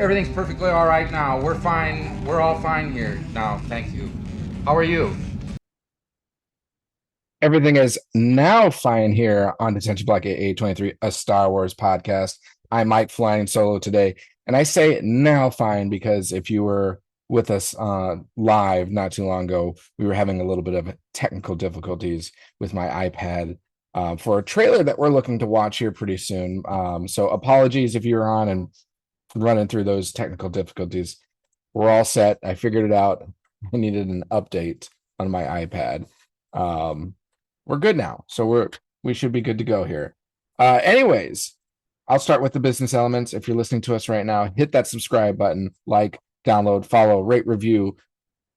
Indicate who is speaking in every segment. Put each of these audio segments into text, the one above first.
Speaker 1: everything's perfectly all right now. We're fine. We're all fine here now. Thank you. How are you?
Speaker 2: Everything is now fine here on Detention Block 8823, a Star Wars podcast. I'm Mike flying solo today. And I say now fine because if you were with us live not too long ago, we were having a little bit of technical difficulties with my iPad for a trailer that we're looking to watch here pretty soon. So apologies if you were on and running through those technical difficulties. We're all set. I figured it out. I needed an update on my iPad. Um, we're good now. So we should be good to go here. Anyways, I'll start with the business elements. If you're listening to us right now, hit that subscribe button, like, download, follow, rate, review,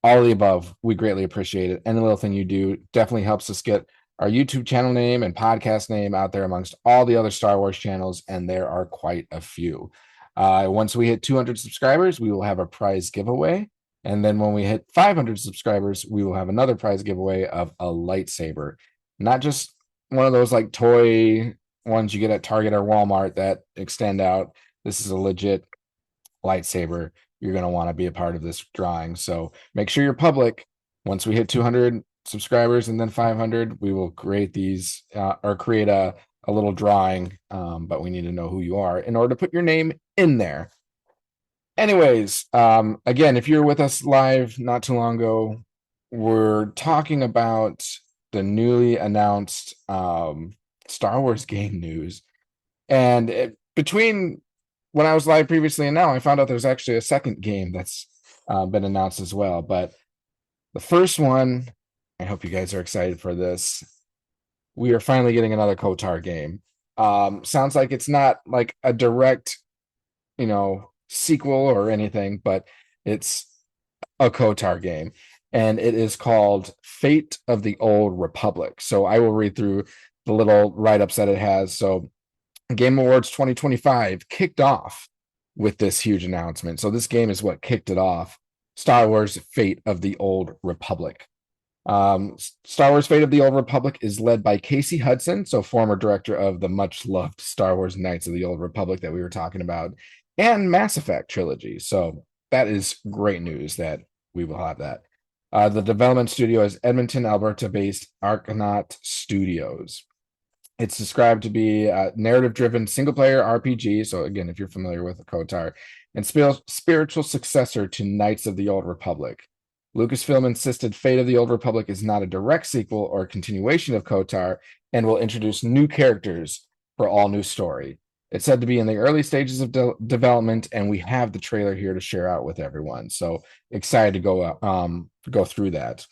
Speaker 2: all of the above. We greatly appreciate it. Any little thing you do definitely helps us get our YouTube channel name and podcast name out there amongst all the other Star Wars channels, and there are quite a few. Once we hit 200 subscribers, we will have a prize giveaway. And then when we hit 500 subscribers, we will have another prize giveaway of a lightsaber. Not just one of those like toy ones you get at Target or Walmart that extend out. This is a legit lightsaber. You're going to want to be a part of this drawing. So make sure you're public. Once we hit 200 subscribers and then 500, we will create these or create a little drawing. But we need to know who you are in order to put your name in there. Anyways, again, if you're with us live not too long ago, we're talking about the newly announced Star Wars game news. And between when I was live previously and now, I found out there's actually a second game that's been announced as well. But the first one, I hope you guys are excited for this. We are finally getting another KOTOR game. Sounds like it's not like a direct, sequel or anything, but it's a KOTOR game. And it is called Fate of the Old Republic. So I will read through the little write-ups that it has. So Game Awards 2025 kicked off with this huge announcement. So this game is what kicked it off. Star Wars Fate of the Old Republic. Star Wars Fate of the Old Republic is led by Casey Hudson, so former director of the much loved Star Wars Knights of the Old Republic that we were talking about, and Mass Effect trilogy. So that is great news that we will have that. The development studio is Edmonton, Alberta based Argonaut Studios. It's described to be a narrative-driven single-player RPG. So again, if you're familiar with the KOTOR, and spiritual successor to Knights of the Old Republic. Lucasfilm insisted Fate of the Old Republic is not a direct sequel or a continuation of KOTOR and will introduce new characters for all new story. It's said to be in the early stages of development, and we have the trailer here to share out with everyone. So excited to go through that.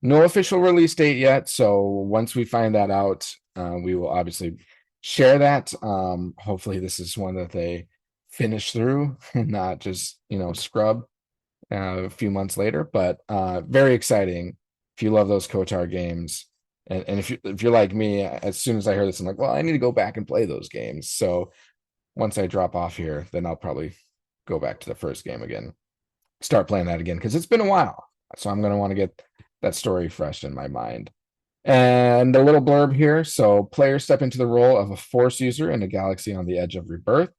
Speaker 2: No official release date yet, so once we find that out, we will obviously share that. Hopefully, this is one that they finish through and not just scrub a few months later. But very exciting if you love those KOTOR games, and if you're like me, as soon as I hear this, I'm like, well, I need to go back and play those games. So once I drop off here, then I'll probably go back to the first game again, start playing that again because it's been a while. So I'm going to want to get that story fresh in my mind. And a little blurb here. So players step into the role of a Force user in a galaxy on the edge of rebirth.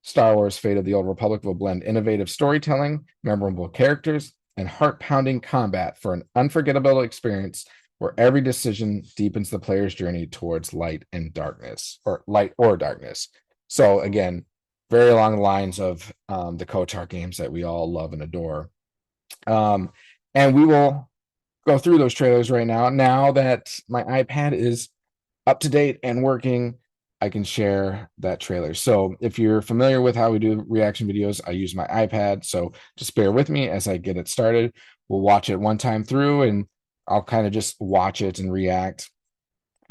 Speaker 2: Star Wars Fate of the Old Republic will blend innovative storytelling, memorable characters, and heart-pounding combat for an unforgettable experience where every decision deepens the player's journey towards light and darkness, or light or darkness. So again, very along the lines of the KOTOR games that we all love and adore. And we will go through those trailers right now. Now that my iPad is up to date and working, I can share that trailer. So if you're familiar with how we do reaction videos, I use my iPad. So just bear with me as I get it started. We'll watch it one time through and I'll kind of just watch it and react.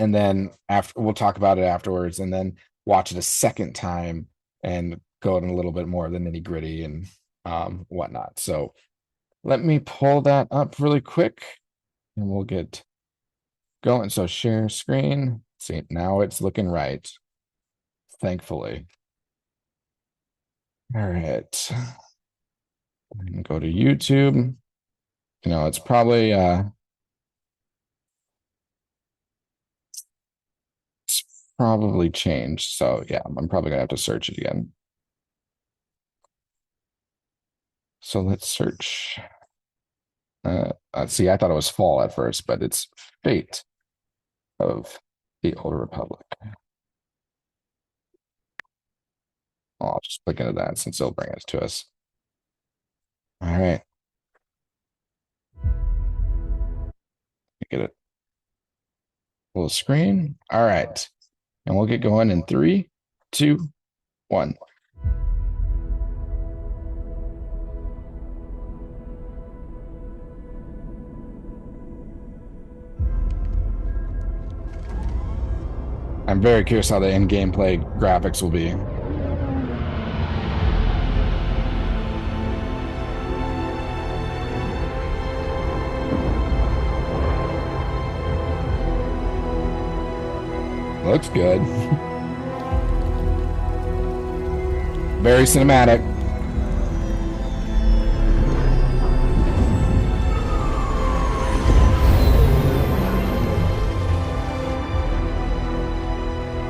Speaker 2: And then after we'll talk about it afterwards and then watch it a second time and go in a little bit more of the nitty gritty and whatnot. So let me pull that up really quick and we'll get going. So share screen. See, now it's looking right. Thankfully. All right. Go to YouTube. It's probably it's probably changed. So yeah, I'm probably gonna have to search it again. So let's search. See, I thought it was fall at first, but it's Fate of the Old Republic. I'll just click into that since it'll bring it to us. All right. Get it. Little screen. All right. And we'll get going in 3, 2, 1. I'm very curious how the in-game play graphics will be. Looks good. Very cinematic.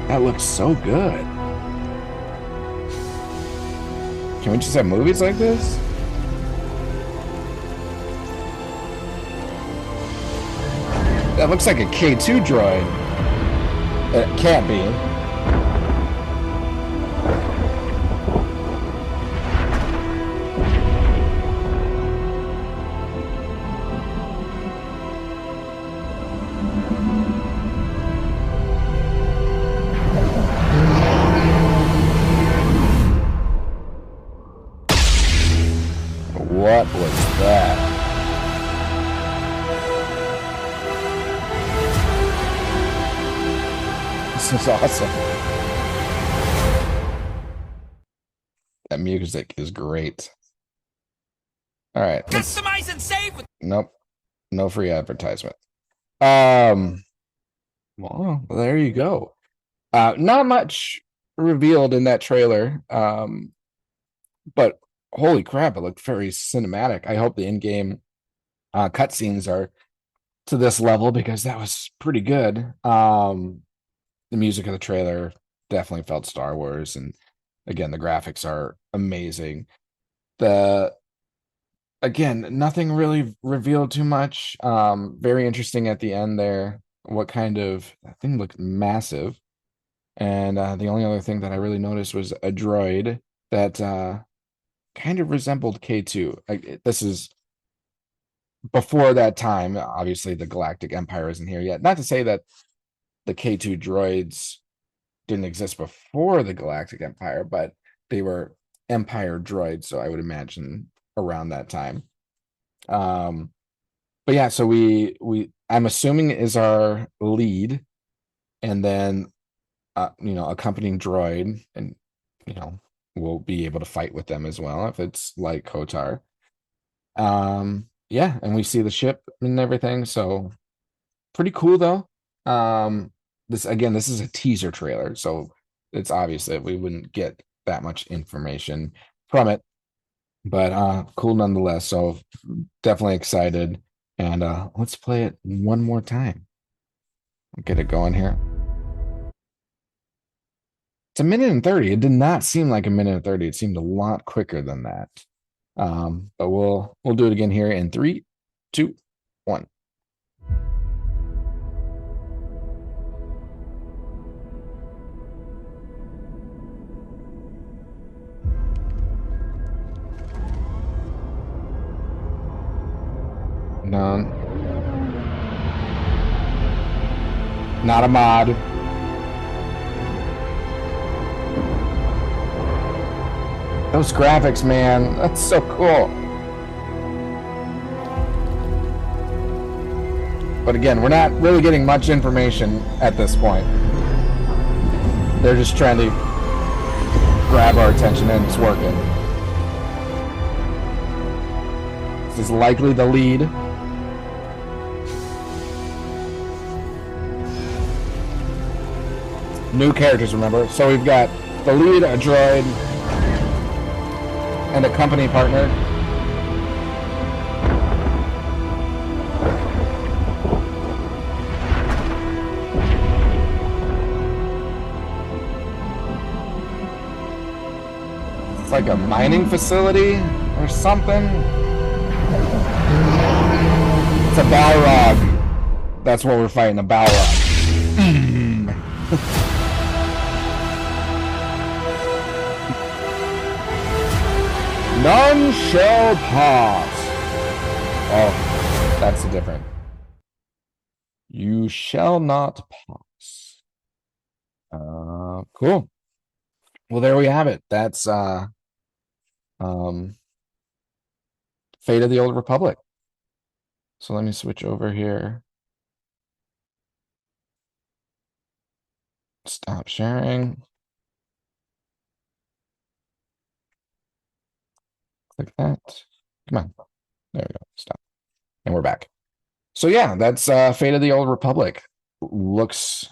Speaker 2: That looks so good. Can we just have movies like this? That looks like a K2 droid. It can't be. What was that? This is awesome. That music is great. All right.
Speaker 3: Customize and save with.
Speaker 2: Nope. No free advertisement. Well, there you go. Not much revealed in that trailer. But holy crap, it looked very cinematic. I hope the in-game cutscenes are to this level because that was pretty good. The music of the trailer definitely felt Star Wars, and again, the graphics are amazing. Again, nothing really revealed too much. Very interesting at the end there. What kind of thing looked massive, and the only other thing that I really noticed was a droid that kind of resembled K2. This is before that time. Obviously, the Galactic Empire isn't here yet. Not to say that the K2 droids didn't exist before the Galactic Empire, but they were Empire droids, so I would imagine around that time. But yeah, so I'm assuming is our lead, and then accompanying droid, and we'll be able to fight with them as well if it's like Kotar. Yeah, and we see the ship and everything, so pretty cool though. This is a teaser trailer, so it's obvious that we wouldn't get that much information from it, but cool nonetheless. So definitely excited, and let's play it one more time. Get it going here. It's 1:30. It did not seem like 1:30. It seemed a lot quicker than that. But we'll do it again here in 3, 2, 1. No. Not a mod. Those graphics, man, that's so cool. But again, we're not really getting much information at this point. They're just trying to grab our attention, and it's working. This is likely the lead. New characters, remember? So we've got the lead, a droid, and a company partner. It's like a mining facility. or something. It's a Balrog. That's what we're fighting, a Balrog. None shall pass. Oh, that's different. You shall not pass. Cool. Well, there we have it. That's Fate of the Old Republic. So let me switch over here. Stop sharing. Click that. Come on. There we go. Stop. And we're back. So yeah, that's Fate of the Old Republic. Looks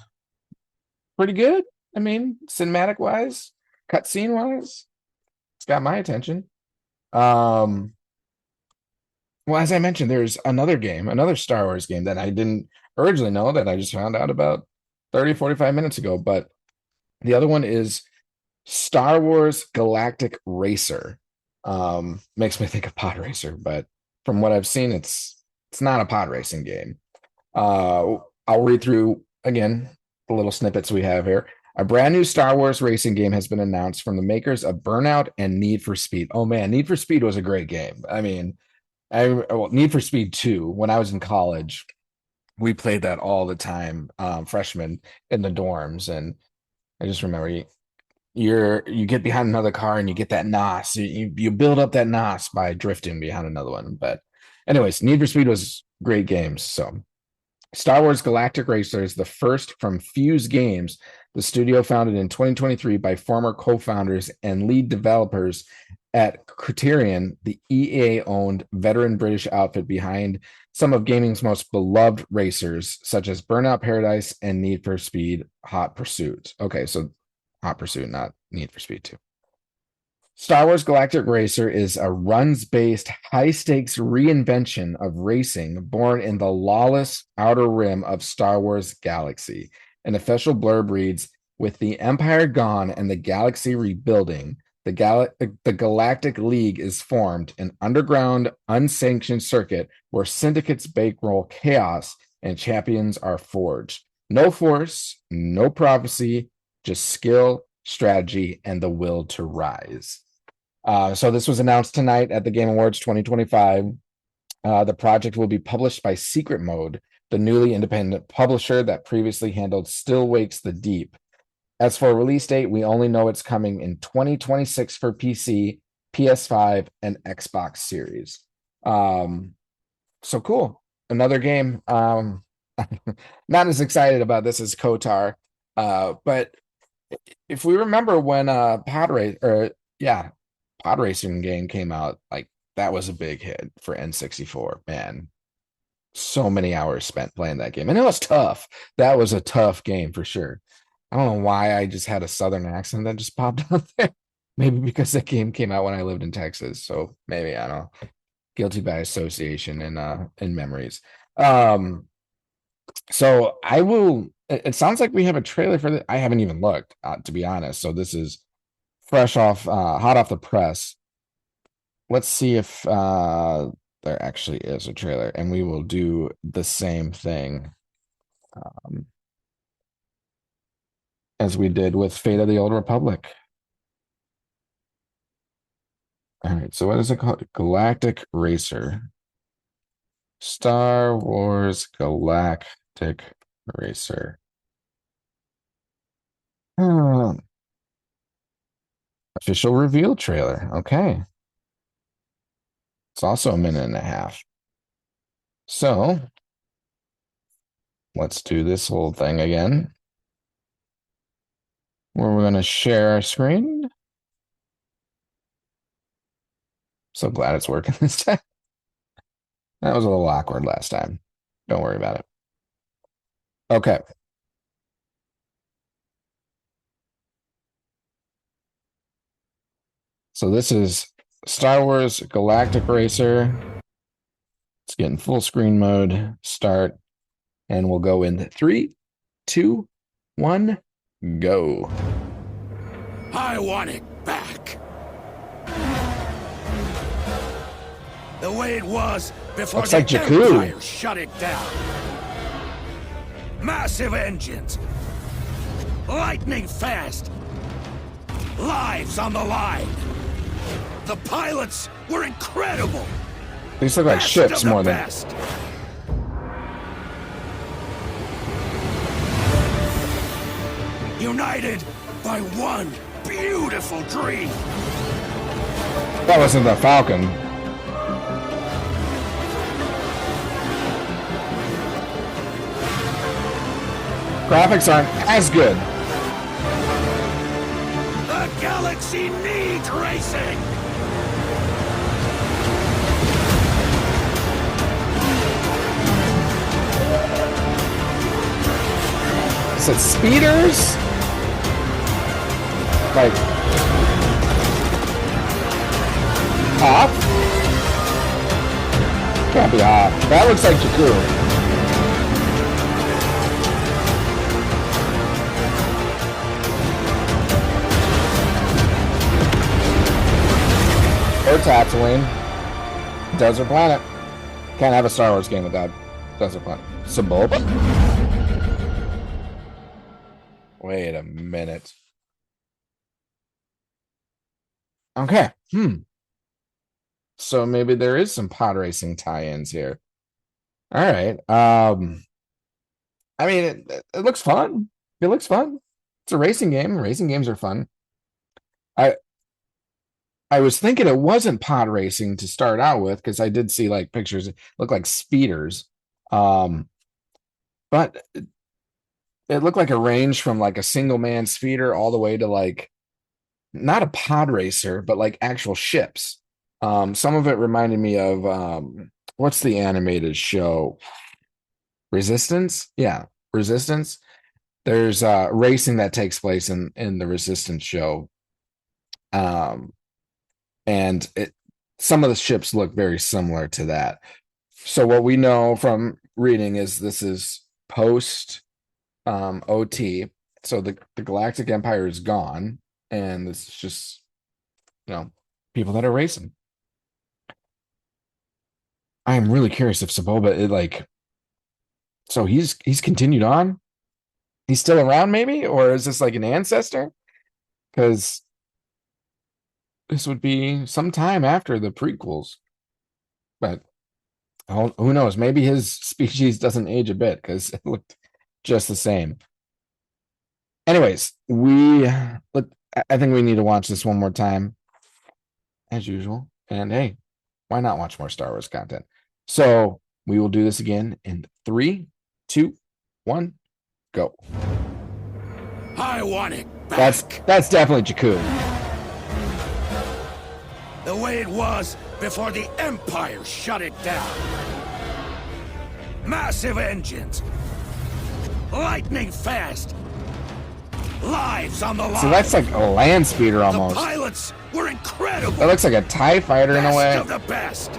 Speaker 2: pretty good. I mean, cinematic wise, cutscene wise, it's got my attention. Well, as I mentioned, there's another game, another Star Wars game that I didn't originally know, that I just found out about 30, 45 minutes ago. But the other one is Star Wars Galactic Racer. Makes me think of Pod Racer, but from what I've seen, it's not a pod racing game. I'll read through again the little snippets we have here. A brand new Star Wars racing game has been announced from the makers of Burnout and Need for Speed. Oh man, Need for Speed was a great game. I mean, Need for Speed 2, when I was in college, we played that all the time, freshmen in the dorms. And I just remember you get behind another car and you get that NOS. You build up that NOS by drifting behind another one. But anyways, Need for Speed was great games. So Star Wars Galactic Racer is the first from Fuse Games, the studio founded in 2023 by former co-founders and lead developers at Criterion, the EA-owned veteran British outfit behind some of gaming's most beloved racers, such as Burnout Paradise and Need for Speed Hot Pursuit. Okay, so Hot Pursuit, not Need for Speed 2. Star Wars Galactic Racer is a runs-based, high-stakes reinvention of racing born in the lawless outer rim of Star Wars Galaxy. An official blurb reads, "With the Empire gone and the galaxy rebuilding, the Galactic League is formed, an underground, unsanctioned circuit where syndicates bankroll chaos and champions are forged. No force, no prophecy, just skill, strategy, and the will to rise." So this was announced tonight at the Game Awards 2025. The project will be published by Secret Mode, the newly independent publisher that previously handled Still Wakes the Deep. As for a release date, we only know it's coming in 2026 for PC, PS5, and Xbox Series. So cool. Another game. Not as excited about this as KOTOR, but if we remember when Pod Racing game came out, like that was a big hit for N64. Man, so many hours spent playing that game, and it was tough. That was a tough game for sure. I don't know why I just had a southern accent that just popped out there. Maybe because that game came out when I lived in Texas, so maybe I don't know. Guilty by association and in memories. So I will. It sounds like we have a trailer for that. I haven't even looked, to be honest. So this is fresh off, hot off the press. Let's see if there actually is a trailer, and we will do the same thing as we did with Fate of the Old Republic. All right, so what is it called? Galactic Racer. Star Wars Galactic Racer. Official reveal trailer. Okay. It's also a minute and a half. So let's do this whole thing again, where we're going to share our screen. So glad it's working this time. That was a little awkward last time. Don't worry about it. Okay. So this is Star Wars Galactic Racer. It's getting full screen mode. Start. And we'll go in 3, 2, 1, go.
Speaker 3: I want it back. The way it was before
Speaker 2: Looks
Speaker 3: the
Speaker 2: like Jakku.
Speaker 3: Empire shut it down. Massive engines. Lightning fast. Lives on the line. The pilots were incredible.
Speaker 2: These look like
Speaker 3: Best
Speaker 2: ships
Speaker 3: of the
Speaker 2: more than.
Speaker 3: best. United by one beautiful dream.
Speaker 2: That wasn't the Falcon. Graphics aren't as good.
Speaker 3: The galaxy needs racing.
Speaker 2: Is it speeders? Like Hop? Can't be Hop. That looks like Jakku. Or Tatooine. Desert planet. Can't have a Star Wars game without desert planet. Sebulba? Wait a minute. Okay. So maybe there is some pod racing tie-ins here. All right. I mean, it looks fun. It looks fun. It's a racing game. Racing games are fun. I was thinking it wasn't pod racing to start out with because I did see like pictures that look like speeders. But it looked like a range from like a single man speeder all the way to like not a pod racer, but like actual ships. Some of it reminded me of what's the animated show? Resistance? Yeah, Resistance. There's racing that takes place in the Resistance show. And some of the ships look very similar to that. So what we know from reading is this is post OT. So the Galactic Empire is gone, and this is just people that are racing. I am really curious if Sebulba so he's continued on. He's still around, maybe, or is this like an ancestor? Because this would be some time after the prequels, but who knows? Maybe his species doesn't age a bit because it looked just the same. Anyways, I think we need to watch this one more time, as usual. And hey, why not watch more Star Wars content? So we will do this again in 3, 2, 1, go.
Speaker 3: I want it back.
Speaker 2: That's definitely Jakku.
Speaker 3: The way it was before the Empire shut it down. Massive engines. Lightning fast. Lives on the line.
Speaker 2: So that's like a land speeder almost.
Speaker 3: The pilots were incredible.
Speaker 2: That looks like a TIE fighter in a way.
Speaker 3: Best of the best.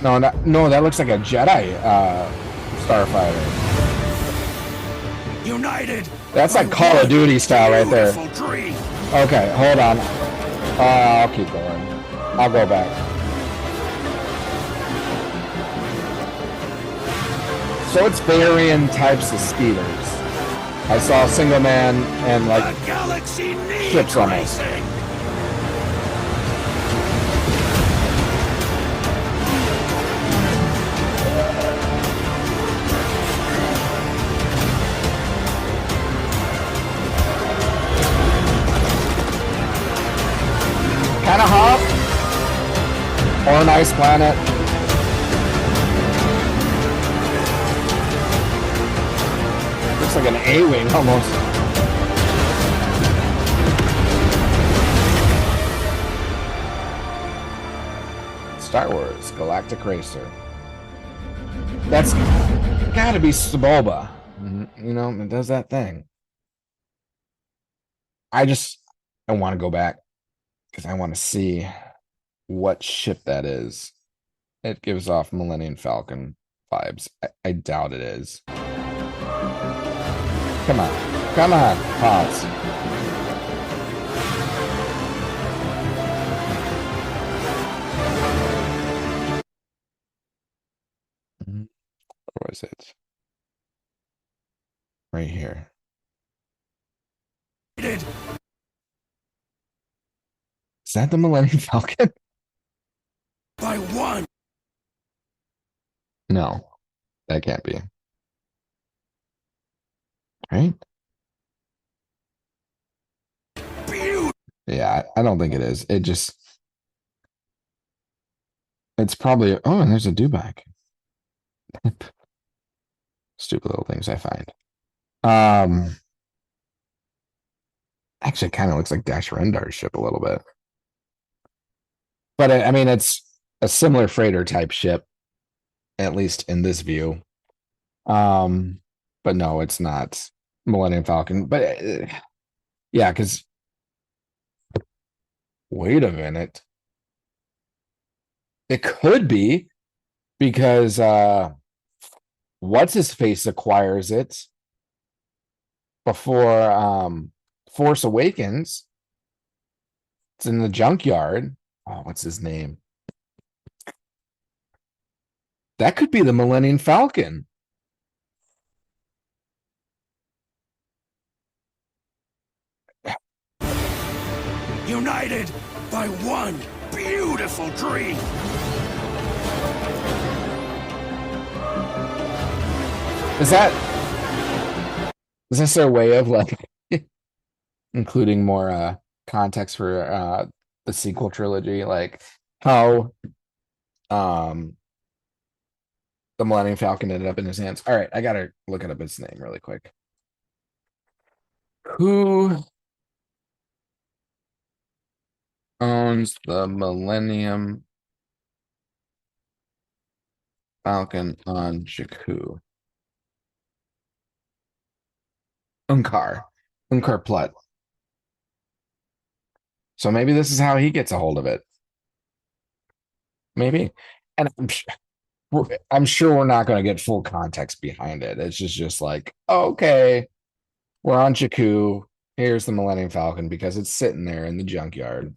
Speaker 2: No, that looks like a Jedi starfighter.
Speaker 3: United.
Speaker 2: That's like Call of Duty style right there.
Speaker 3: Dream.
Speaker 2: Okay, hold on. I'll keep going. I'll go back. So it's varying types of speeders. I saw single man and like ships almost. Kind of hot. Or a nice planet. Looks like an A-wing almost. Star Wars Galactic Racer. That's gotta be Sebulba. It does that thing. I want to go back because I want to see what ship that is. It gives off Millennium Falcon vibes. I doubt it is. Come on, pause. right here.
Speaker 3: Is
Speaker 2: that the Millennium Falcon?
Speaker 3: by one.
Speaker 2: No, that can't be. Right? Yeah, I don't think it is. It's probably, oh, and there's a dewback. Stupid little things I find. Actually, it kind of looks like Dash Rendar's ship a little bit. But I mean, it's a similar freighter type ship, at least in this view. But no, it's not Millennium Falcon. But yeah, because wait a minute. It could be because what's his face acquires it before Force Awakens. It's in the junkyard. Oh, what's his name? That could be the Millennium Falcon.
Speaker 3: United by one beautiful dream.
Speaker 2: Is this their way of like including more context for the sequel trilogy, like how the Millennium Falcon ended up in his hands? All right, I gotta look up his name really quick. Who owns the Millennium Falcon on Jakku? Unkar Plutt. So maybe this is how he gets a hold of it. Maybe. And I'm sure we're not going to get full context behind it. It's just like, okay, we're on Jakku. Here's the Millennium Falcon because it's sitting there in the junkyard.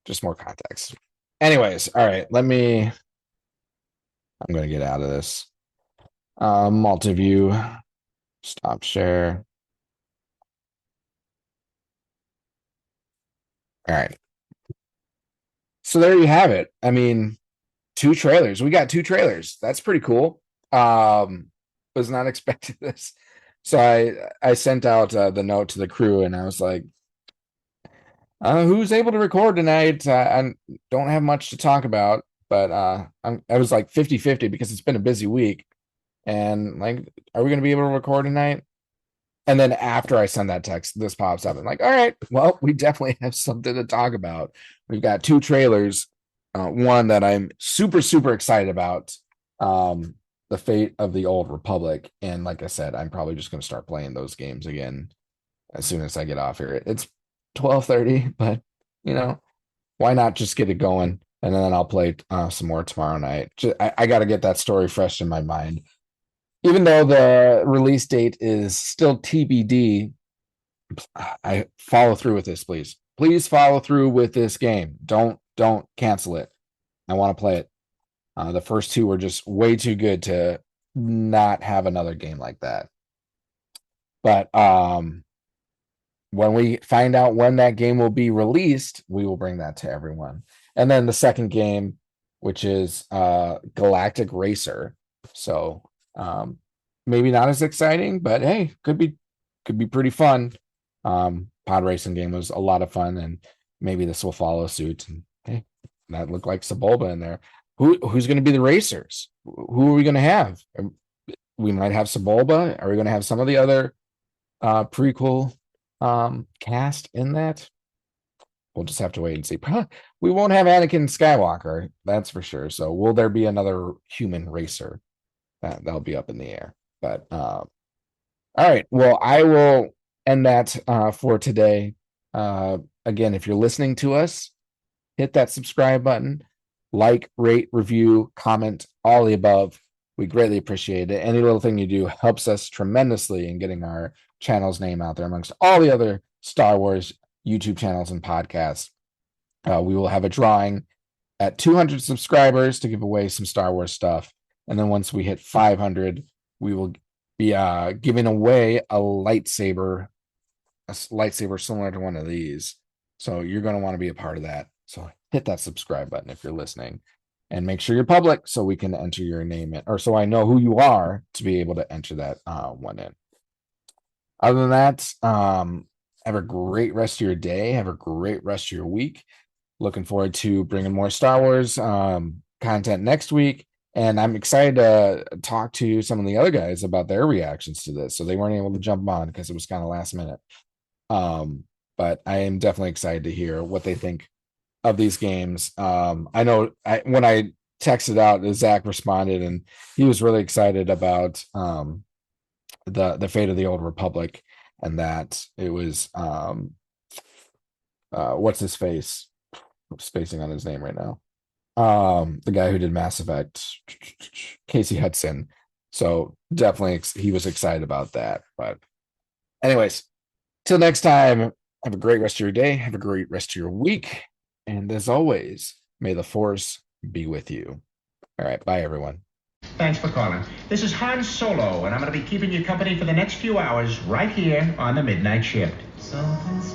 Speaker 2: Just more context. Anyways, all right, I'm going to get out of this. Multi-view. Stop share. All right. So there you have it. I mean, 2 trailers. We got 2 trailers. That's pretty cool. Was not expecting this. So I sent out the note to the crew and I was like, who's able to record tonight? I don't have much to talk about, but I was like 50-50 because it's been a busy week. And like, are we going to be able to record tonight? And then after I send that text, this pops up. I'm like, all right, well, we definitely have something to talk about. We've got 2 trailers. One that I'm super, super excited about. The Fate of the Old Republic. And like I said, I'm probably just going to start playing those games again as soon as I get off here. It's 12:30, but you know, why not just get it going? And then I'll play some more tomorrow night. I got to get that story fresh in my mind. Even though the release date is still TBD, I follow through with this, please. Please follow through with this game. Don't cancel it. I want to play it. The first 2 were just way too good to not have another game like that. But when we find out when that game will be released, we will bring that to everyone. And then the second game, which is Galactic Racer. So maybe not as exciting, but hey, could be pretty fun. Pod racing game was a lot of fun, and maybe this will follow suit. And hey, that looked like Sebulba in there. Who's going to be the racers? Who are we going to have? We might have Sebulba. Are we going to have some of the other prequel cast in that? We'll just have to wait and see. We won't have Anakin Skywalker, that's for sure. So will there be another human racer? That'll be up in the air. But all right. Well, I will end that for today. Again, if you're listening to us, hit that subscribe button, like, rate, review, comment, all the above. We greatly appreciate it. Any little thing you do helps us tremendously in getting our channel's name out there amongst all the other Star Wars YouTube channels and podcasts. We will have a drawing at 200 subscribers to give away some Star Wars stuff. And then once we hit 500, we will be giving away a lightsaber similar to one of these. So you're going to want to be a part of that. So hit that subscribe button if you're listening, and make sure you're public so we can enter your name in, or so I know who you are to be able to enter that one in. Other than that, have a great rest of your day. Have a great rest of your week. Looking forward to bringing more Star Wars content next week. And I'm excited to talk to some of the other guys about their reactions to this. So they weren't able to jump on because it was kind of last minute. But I am definitely excited to hear what they think of these games. I know when I texted out, Zach responded, and he was really excited about the fate of the Old Republic, and that it was what's his face? I'm spacing on his name right now. The guy who did Mass Effect, Casey Hudson. So definitely he was excited about that. But anyways, till next time, have a great rest of your day. Have a great rest of your week. And as always, may the Force be with you. All right. Bye, everyone.
Speaker 4: Thanks for calling. This is Han Solo, and I'm going to be keeping you company for the next few hours right here on the Midnight Shift. Something's